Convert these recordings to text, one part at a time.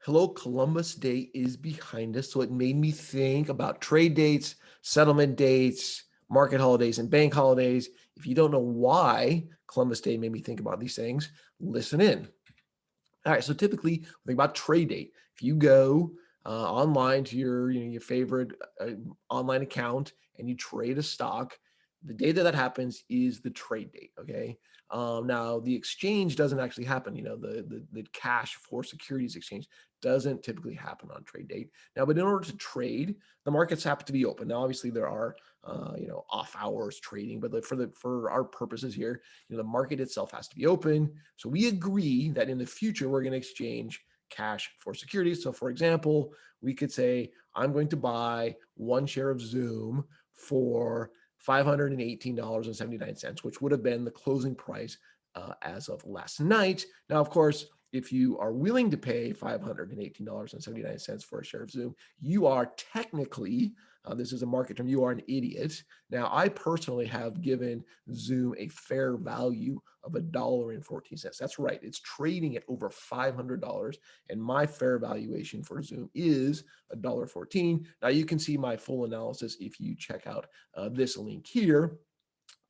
Hello, Columbus Day is behind us, so it made me think about trade dates, settlement dates, market holidays, and bank holidays. If you don't know why Columbus Day made me think about these things, listen in. All right, so typically we think about trade date. If you go online to your favorite online account and you trade a stock, the day that happens is the trade date. Okay. Now the exchange doesn't actually happen. The cash for securities exchange doesn't typically happen on trade date. Now, but in order to trade, the markets have to be open. Now, obviously there are off hours trading, but for our purposes here, the market itself has to be open. So we agree that in the future, we're going to exchange cash for securities. So for example, we could say, I'm going to buy one share of Zoom for $518.79, which would have been the closing price as of last night. Now, of course, if you are willing to pay $518.79 for a share of Zoom, you are technically, this is a market term, you are an idiot. Now, I personally have given Zoom a fair value of $1.14. That's right. It's trading at over $500, and my fair valuation for Zoom is $1.14. Now, you can see my full analysis if you check out this link here.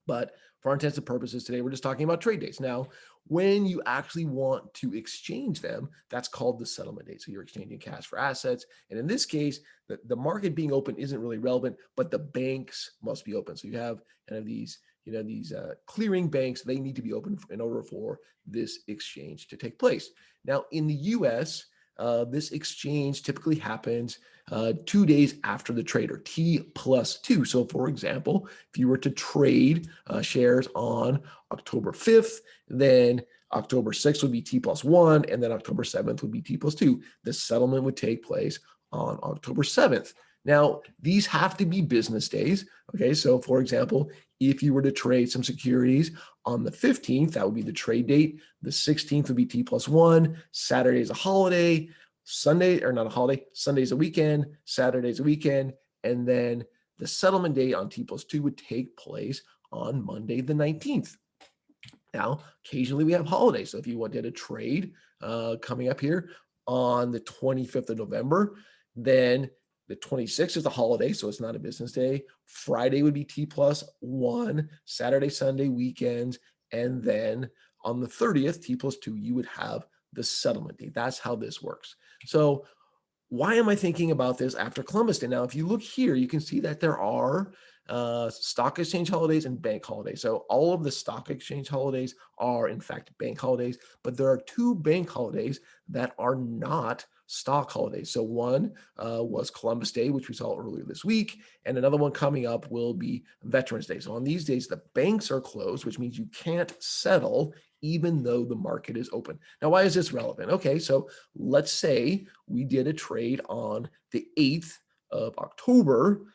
But for our intents and purposes today, we're just talking about trade dates. Now, when you actually want to exchange them, that's called the settlement date. So you're exchanging cash for assets. And in this case, the market being open isn't really relevant, but the banks must be open. So you have kind of these clearing banks, they need to be open in order for this exchange to take place. Now, in the US, this exchange typically happens 2 days after the trade, or T+2. So for example, if you were to trade shares on October 5th, then October 6th would be T+1, and then October 7th would be T+2. The settlement would take place on October 7th. Now, these have to be business days. Okay, so for example, if you were to trade some securities on the 15th, that would be the trade date. The 16th would be T+1. Saturday is a holiday. Sunday, or not a holiday, Sunday's a weekend, Saturday's a weekend, and then the settlement date on T+2 would take place on Monday the 19th. Now, occasionally we have holidays. So if you wanted a trade coming up here on the 25th of November, then the 26th is a holiday, so it's not a business day. Friday would be T+1, Saturday, Sunday, weekends, and then on the 30th, T+2, you would have the settlement date. That's how this works. So why am I thinking about this after Columbus Day? Now, if you look here, you can see that there are stock exchange holidays and bank holidays. So all of the stock exchange holidays are in fact bank holidays, but there are two bank holidays that are not stock holidays. So one was Columbus Day, which we saw earlier this week, and another one coming up will be Veterans Day. So on these days, the banks are closed, which means you can't settle even though the market is open. Now, why is this relevant? Okay, so let's say we did a trade on the 8th of October,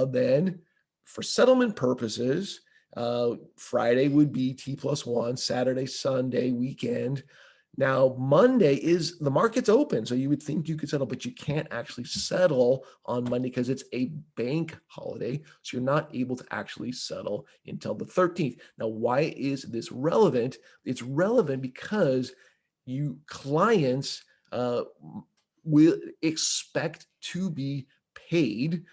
then for settlement purposes, Friday would be T+1, Saturday, Sunday, weekend. Now, Monday is the market's open, so you would think you could settle, but you can't actually settle on Monday because it's a bank holiday, so you're not able to actually settle until the 13th. Now, why is this relevant? It's relevant because you clients will expect to be paid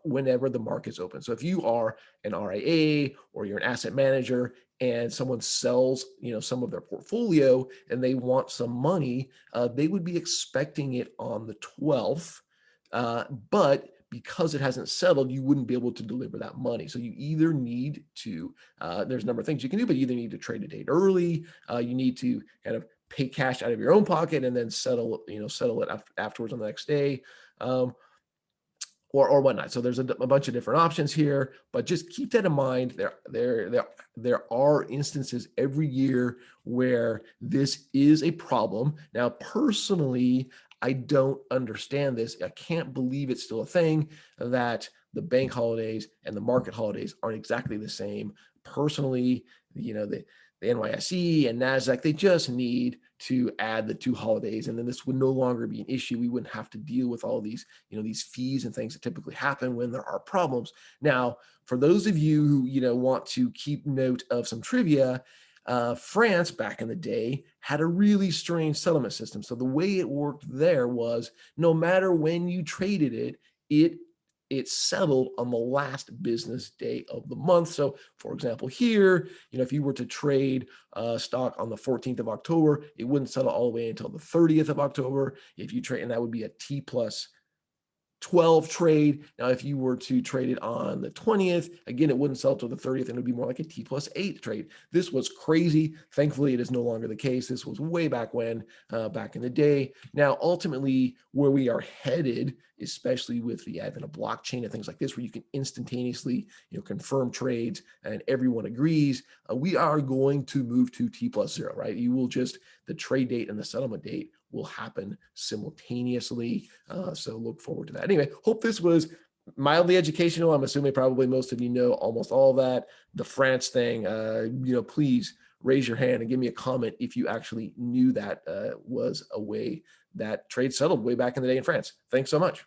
whenever the market's open. So if you are an RIA or you're an asset manager and someone sells, some of their portfolio and they want some money, they would be expecting it on the 12th, but because it hasn't settled, you wouldn't be able to deliver that money. So you either need to, there's a number of things you can do, but you either need to trade a date early, you need to kind of pay cash out of your own pocket and then settle it afterwards on the next day. Or whatnot. So there's a bunch of different options here, but just keep that in mind. There are instances every year where this is a problem. Now, personally, I don't understand this. I can't believe it's still a thing that the bank holidays and the market holidays aren't exactly the same. Personally, the NYSE and NASDAQ, they just need to add the two holidays, and then this would no longer be an issue. We wouldn't have to deal with all these, these fees and things that typically happen when there are problems. Now, for those of you who, want to keep note of some trivia, France back in the day had a really strange settlement system. So the way it worked there was no matter when you traded it, it settled on the last business day of the month. So, for example, here, if you were to trade stock on the 14th of October, it wouldn't settle all the way until the 30th of October. If you trade, and that would be a T plus 12 trade. Now, if you were to trade it on the 20th, again, it wouldn't sell till the 30th, and it would be more like a T plus 8 trade. This was crazy. Thankfully, it is no longer the case. This was way back when, back in the day. Now, ultimately, where we are headed, especially with the advent of blockchain and things like this, where you can instantaneously, confirm trades and everyone agrees, we are going to move to T plus 0, right? The trade date and the settlement date will happen simultaneously. So look forward to that. Anyway, hope this was mildly educational. I'm assuming probably most of you know almost all of that. The France thing, please raise your hand and give me a comment if you actually knew that was a way that trade settled way back in the day in France. Thanks so much.